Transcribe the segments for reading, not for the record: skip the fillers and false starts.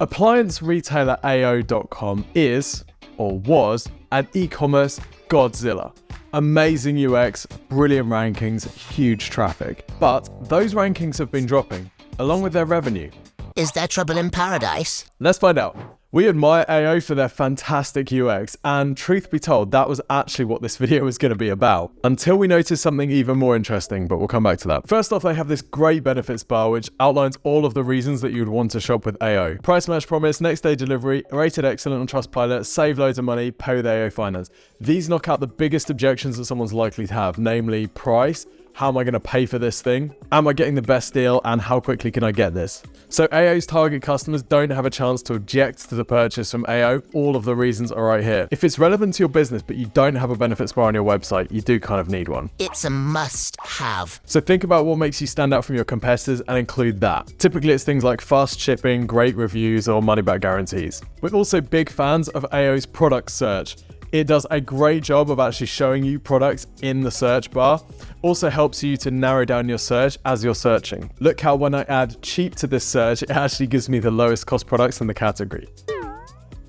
Appliance retailer AO.com is, or was, an e-commerce Godzilla. Amazing UX, brilliant rankings, huge traffic. But those rankings have been dropping, along with their revenue. Is there trouble in paradise? Let's find out. We admire AO for their fantastic UX, and truth be told, that was actually what this video was going to be about, until we noticed something even more interesting, but we'll come back to that. First off, they have this great benefits bar, which outlines all of the reasons that you would want to shop with AO. Price match promise, next day delivery, rated excellent on Trustpilot, save loads of money, pay with AO Finance. These knock out the biggest objections that someone's likely to have, namely price. How am I going to pay for this thing? Am I getting the best deal? And how quickly can I get this? So AO's target customers don't have a chance to object to the purchase from AO. All of the reasons are right here. If it's relevant to your business, but you don't have a benefits bar on your website, you do kind of need one. It's a must-have. So think about what makes you stand out from your competitors and include that. Typically, it's things like fast shipping, great reviews, or money-back guarantees. We're also big fans of AO's product search. It does a great job of actually showing you products in the search bar. Also helps you to narrow down your search as you're searching. Look how when I add cheap to this search, it actually gives me the lowest cost products in the category.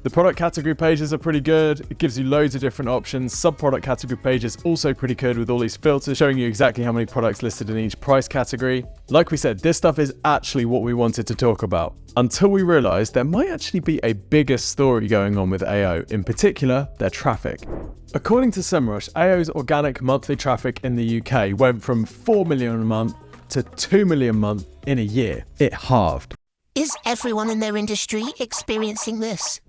The product category pages are pretty good. It gives you loads of different options. Sub-product category pages also pretty good with all these filters showing you exactly how many products listed in each price category. Like we said, this stuff is actually what we wanted to talk about, until we realized there might actually be a bigger story going on with AO, in particular, their traffic. According to SEMrush, AO's organic monthly traffic in the UK went from 4 million a month to 2 million a month in a year. It halved. Is everyone in their industry experiencing this?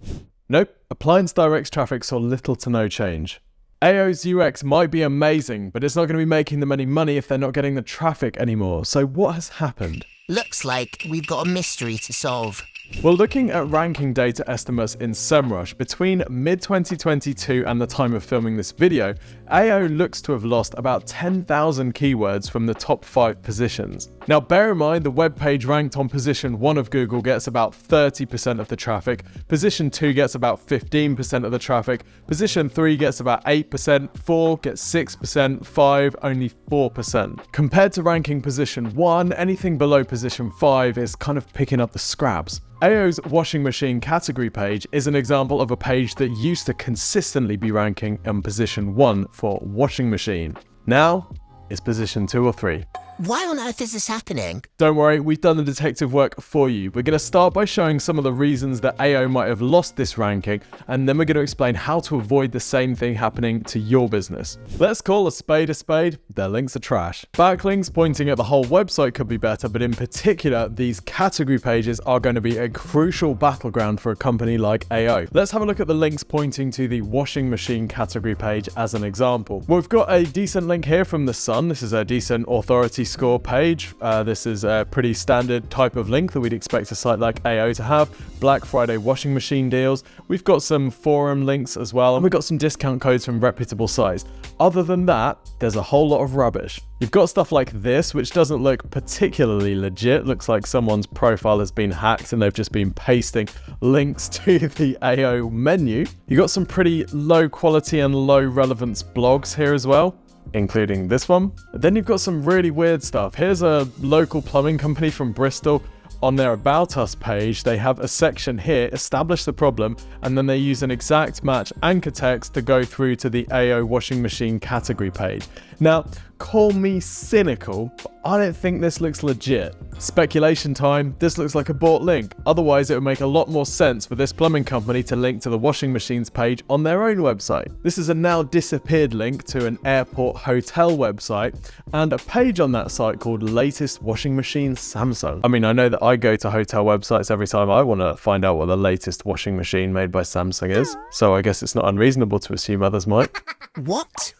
Nope, Appliance Direct's traffic saw little to no change. AO's UX might be amazing, but it's not going to be making them any money if they're not getting the traffic anymore. So what has happened? Looks like we've got a mystery to solve. Well, looking at ranking data estimates in SEMrush, between mid-2022 and the time of filming this video, AO looks to have lost about 10,000 keywords from the top 5 positions. Now, bear in mind, the web page ranked on position 1 of Google gets about 30% of the traffic, position 2 gets about 15% of the traffic, position 3 gets about 8%, 4 gets 6%, 5 only 4%. Compared to ranking position 1, anything below position 5 is kind of picking up the scraps. AO's washing machine category page is an example of a page that used to consistently be ranking in position 1 for washing machine. Now, it's position 2 or 3. Why on earth is this happening? Don't worry, we've done the detective work for you. We're going to start by showing some of the reasons that AO might have lost this ranking, and then we're going to explain how to avoid the same thing happening to your business. Let's call a spade a spade. Their links are trash. Backlinks pointing at the whole website could be better, but in particular, these category pages are going to be a crucial battleground for a company like AO. Let's have a look at the links pointing to the washing machine category page as an example. Well, we've got a decent link here from The Sun. This is a decent authority score page. This is a pretty standard type of link that we'd expect a site like AO to have. Black Friday washing machine deals. We've got some forum links as well, and we've got some discount codes from reputable sites. Other than that, there's a whole lot of rubbish. You've got stuff like this, which doesn't look particularly legit. Looks like someone's profile has been hacked and they've just been pasting links to the AO menu. You've got some pretty low quality and low relevance blogs here as well, including this one. Then you've got some really weird stuff. Here's a local plumbing company from Bristol. On their About Us page, they have a section here, establish the problem, and then they use an exact match anchor text to go through to the AO washing machine category page. Now, call me cynical, but I don't think this looks legit. Speculation time, this looks like a bought link. Otherwise, it would make a lot more sense for this plumbing company to link to the washing machines page on their own website. This is a now disappeared link to an airport hotel website and a page on that site called Latest Washing Machine Samsung. I mean, I know that I go to hotel websites every time I want to find out what the latest washing machine made by Samsung is, so I guess it's not unreasonable to assume others might. What?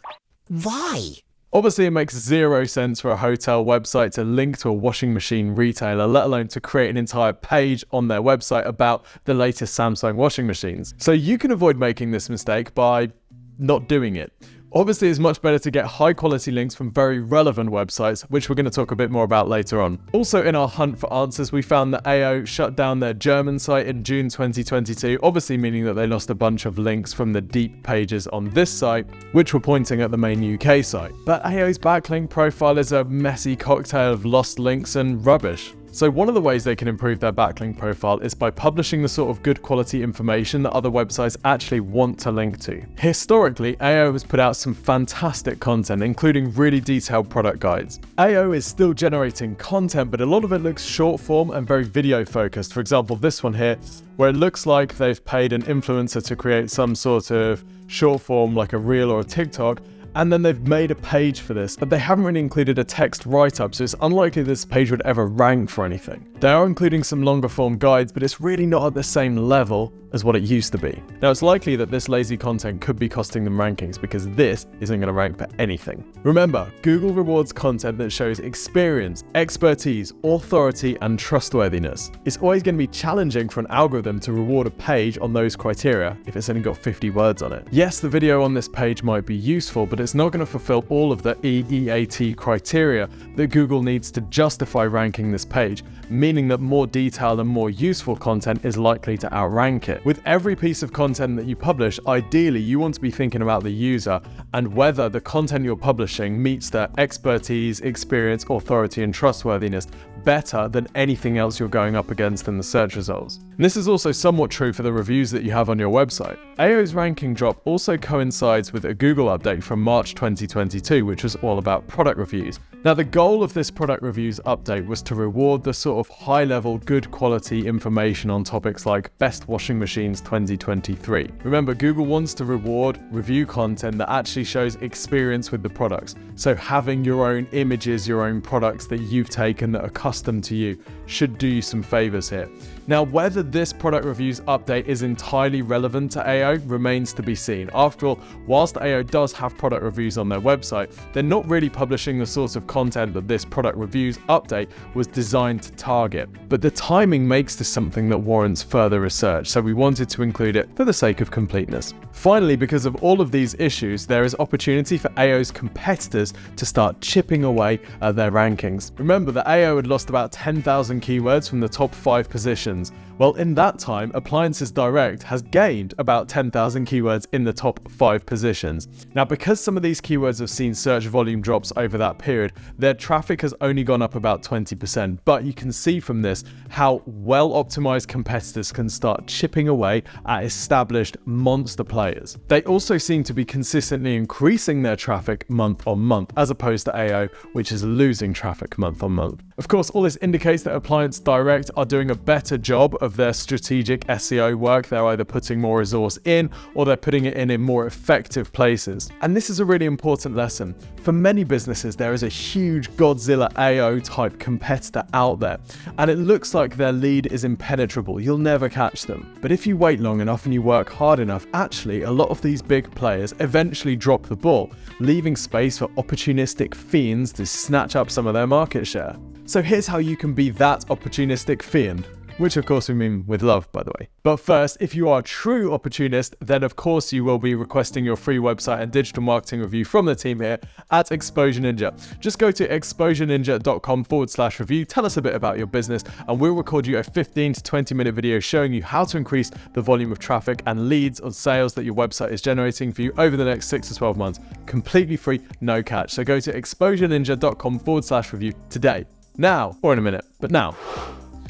Why? Obviously, it makes zero sense for a hotel website to link to a washing machine retailer, let alone to create an entire page on their website about the latest Samsung washing machines. So you can avoid making this mistake by not doing it. Obviously, it's much better to get high quality links from very relevant websites, which we're going to talk a bit more about later on. Also, in our hunt for answers, we found that AO shut down their German site in June 2022, obviously meaning that they lost a bunch of links from the deep pages on this site, which were pointing at the main UK site. But AO's backlink profile is a messy cocktail of lost links and rubbish. So one of the ways they can improve their backlink profile is by publishing the sort of good quality information that other websites actually want to link to. Historically, AO has put out some fantastic content, including really detailed product guides. AO is still generating content, but a lot of it looks short form and very video focused. For example, this one here, where it looks like they've paid an influencer to create some sort of short form like a reel or a TikTok, and then they've made a page for this, but they haven't really included a text write-up, so it's unlikely this page would ever rank for anything. They are including some longer form guides, but it's really not at the same level as what it used to be. Now, it's likely that this lazy content could be costing them rankings because this isn't going to rank for anything. Remember, Google rewards content that shows experience, expertise, authority, and trustworthiness. It's always going to be challenging for an algorithm to reward a page on those criteria if it's only got 50 words on it. Yes, the video on this page might be useful, but it's not going to fulfill all of the EEAT criteria that Google needs to justify ranking this page, meaning that more detailed and more useful content is likely to outrank it. With every piece of content that you publish, ideally you want to be thinking about the user and whether the content you're publishing meets their expertise, experience, authority, and trustworthiness better than anything else you're going up against in the search results. And this is also somewhat true for the reviews that you have on your website. AO's ranking drop also coincides with a Google update from March 2022, which was all about product reviews. Now, the goal of this product reviews update was to reward the sort of high-level, good quality information on topics like best washing machines 2023. Remember, Google wants to reward review content that actually shows experience with the products. So having your own images, your own products that you've taken that are custom to you should do you some favors here. Now, whether this product reviews update is entirely relevant to AO remains to be seen. After all, whilst AO does have product reviews on their website, they're not really publishing the sort of content that this product reviews update was designed to target. But the timing makes this something that warrants further research, so we wanted to include it for the sake of completeness. Finally, because of all of these issues, there is opportunity for AO's competitors to start chipping away at their rankings. Remember that AO had lost about 10,000 keywords from the top 5 positions. Well, in that time, Appliances Direct has gained about 10,000 keywords in the top 5 positions. Now, because some of these keywords have seen search volume drops over that period, their traffic has only gone up about 20%. But you can see from this how well-optimized competitors can start chipping away at established monster players. They also seem to be consistently increasing their traffic month on month, as opposed to AO, which is losing traffic month on month. Of course, all this indicates that Appliance Direct are doing a better job of their strategic SEO work. They're either putting more resource in or they're putting it in more effective places. And this is a really important lesson. For many businesses, there is a huge Godzilla AO type competitor out there, and it looks like their lead is impenetrable. You'll never catch them. But if you wait long enough and you work hard enough, actually a lot of these big players eventually drop the ball, leaving space for opportunistic fiends to snatch up some of their market share. So here's how you can be that opportunistic fiend. Which of course we mean with love, by the way. But first, if you are a true opportunist, then of course you will be requesting your free website and digital marketing review from the team here at Exposure Ninja. Just go to exposureninja.com/review, tell us a bit about your business, and we'll record you a 15 to 20 minute video showing you how to increase the volume of traffic and leads or sales that your website is generating for you over the next 6 to 12 months. Completely free, no catch. So go to exposureninja.com/review today. Now, or in a minute, but now.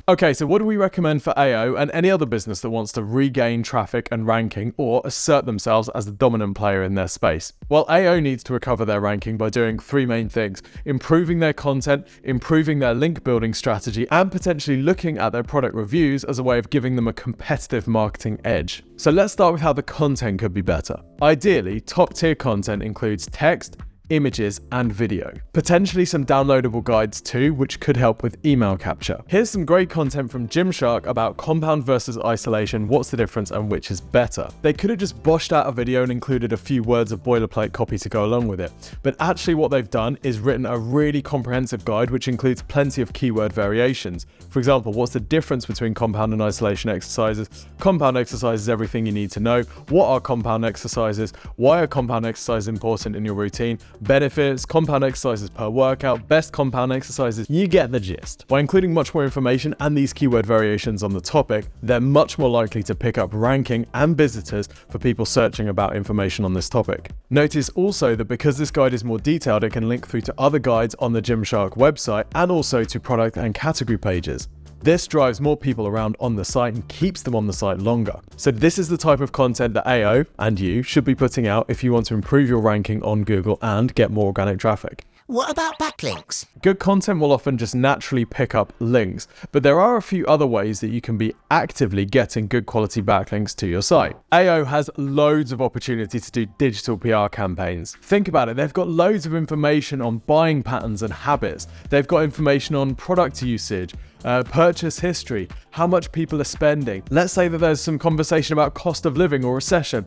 Okay, so what do we recommend for AO and any other business that wants to regain traffic and ranking or assert themselves as the dominant player in their space? Well, AO needs to recover their ranking by doing 3 main things: improving their content, improving their link building strategy, and potentially looking at their product reviews as a way of giving them a competitive marketing edge. So let's start with how the content could be better. Ideally, top tier content includes text, images, and video. Potentially some downloadable guides too, which could help with email capture. Here's some great content from Gymshark about compound versus isolation, what's the difference and which is better. They could have just boshed out a video and included a few words of boilerplate copy to go along with it. But actually what they've done is written a really comprehensive guide which includes plenty of keyword variations. For example, what's the difference between compound and isolation exercises? Compound exercises, everything you need to know. What are compound exercises? Why are compound exercises important in your routine? benefits, compound exercises per workout, best compound exercises. You get the gist. By including much more information and these keyword variations on the topic, they're much more likely to pick up ranking and visitors for people searching about information on this topic. Notice also that because this guide is more detailed, it can link through to other guides on the Gymshark website and also to product and category pages. This drives more people around on the site and keeps them on the site longer. So this is the type of content that AO and you should be putting out if you want to improve your ranking on Google and get more organic traffic. What about backlinks? Good content will often just naturally pick up links, but there are a few other ways that you can be actively getting good quality backlinks to your site. AO has loads of opportunity to do digital PR campaigns. Think about it, they've got loads of information on buying patterns and habits. They've got information on product usage, purchase history, how much people are spending. Let's say that there's some conversation about cost of living or recession.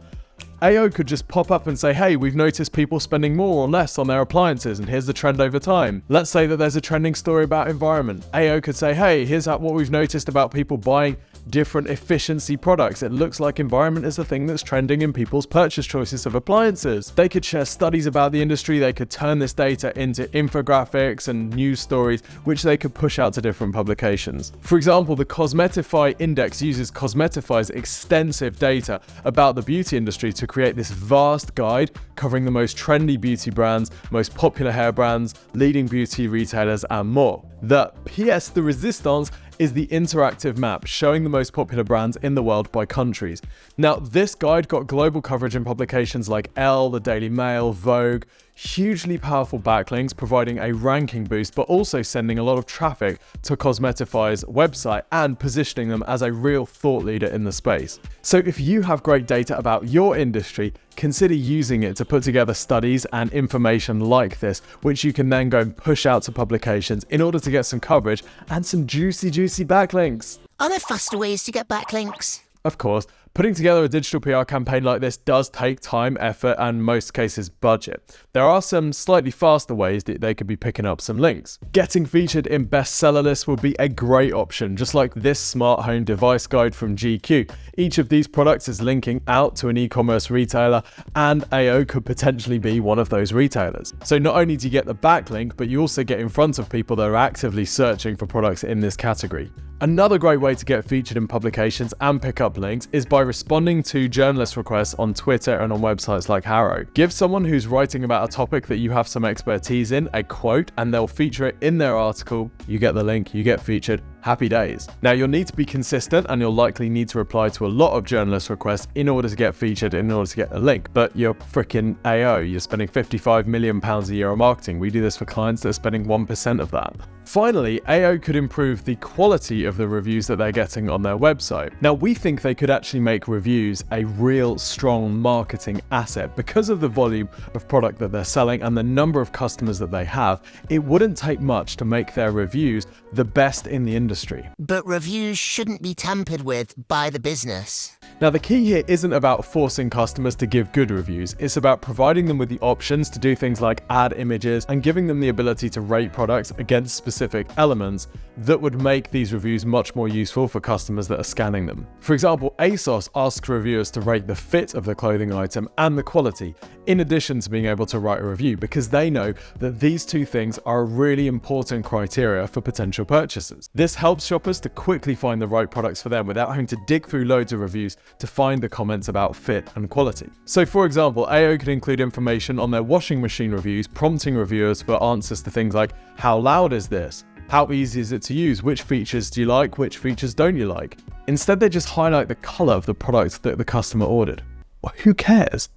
AO could just pop up and say, hey, we've noticed people spending more or less on their appliances and here's the trend over time. Let's say that there's a trending story about environment. AO could say, hey, here's what we've noticed about people buying different efficiency products. It looks like environment is the thing that's trending in people's purchase choices of appliances. They could share studies about the industry. They could turn this data into infographics and news stories, which they could push out to different publications. For example, the Cosmetify Index uses Cosmetify's extensive data about the beauty industry to create this vast guide covering the most trendy beauty brands, most popular hair brands, leading beauty retailers, and more. The pièce de résistance is the interactive map showing the most popular brands in the world by countries. Now, this guide got global coverage in publications like Elle, the Daily Mail, Vogue, hugely powerful backlinks providing a ranking boost, but also sending a lot of traffic to Cosmetify's website and positioning them as a real thought leader in the space. So if you have great data about your industry, consider using it to put together studies and information like this, which you can then go and push out to publications in order to get some coverage and some juicy backlinks. Are there faster ways to get backlinks? Of course, putting together a digital PR campaign like this does take time, effort, and in most cases budget. There are some slightly faster ways that they could be picking up some links. Getting featured in bestseller lists would be a great option, just like this smart home device guide from GQ. Each of these products is linking out to an e-commerce retailer, and AO could potentially be one of those retailers. So not only do you get the backlink, but you also get in front of people that are actively searching for products in this category. Another great way to get featured in publications and pick up links is by responding to journalist requests on Twitter and on websites like Harrow. Give someone who's writing about a topic that you have some expertise in a quote and they'll feature it in their article. You get the link, you get featured. Happy days. Now you'll need to be consistent and you'll likely need to reply to a lot of journalist requests in order to get featured, in order to get a link. But you're freaking AO. You're spending £55 million a year on marketing. We do this for clients that are spending 1% of that. Finally, AO could improve the quality of the reviews that they're getting on their website. Now we think they could actually make reviews a real strong marketing asset because of the volume of product that they're selling and the number of customers that they have. It wouldn't take much to make their reviews the best in the industry. But reviews shouldn't be tampered with by the business. Now the key here isn't about forcing customers to give good reviews, it's about providing them with the options to do things like add images and giving them the ability to rate products against specific elements that would make these reviews much more useful for customers that are scanning them. For example, ASOS asks reviewers to rate the fit of the clothing item and the quality, in addition to being able to write a review, because they know that these two things are a really important criteria for potential purchasers. This helps shoppers to quickly find the right products for them without having to dig through loads of reviews to find the comments about fit and quality. So for example, AO could include information on their washing machine reviews, prompting reviewers for answers to things like, how loud is this? How easy is it to use? Which features do you like? Which features don't you like? Instead, they just highlight the color of the product that the customer ordered. Well, who cares?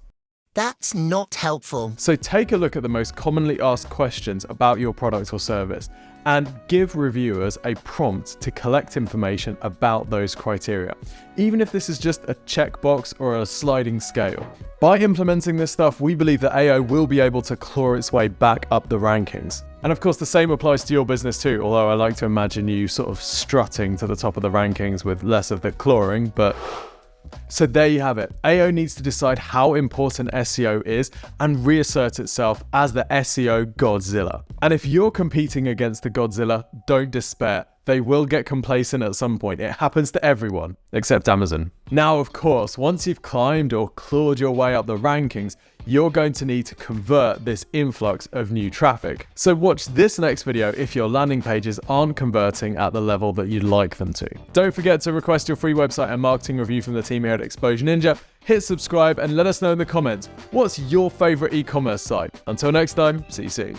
That's not helpful. So take a look at the most commonly asked questions about your product or service and give reviewers a prompt to collect information about those criteria, even if this is just a checkbox or a sliding scale. By implementing this stuff, we believe that AO will be able to claw its way back up the rankings. And of course, the same applies to your business too, although I like to imagine you sort of strutting to the top of the rankings with less of the clawing, but... So there you have it. AO needs to decide how important SEO is and reassert itself as the SEO Godzilla. And if you're competing against the Godzilla, don't despair. they will get complacent at some point. It happens to everyone, except Amazon. Now, of course, once you've climbed or clawed your way up the rankings, you're going to need to convert this influx of new traffic. So watch this next video if your landing pages aren't converting at the level that you'd like them to. Don't forget to request your free website and marketing review from the team here at Exposure Ninja. Hit subscribe and let us know in the comments, what's your favorite e-commerce site? Until next time, see you soon.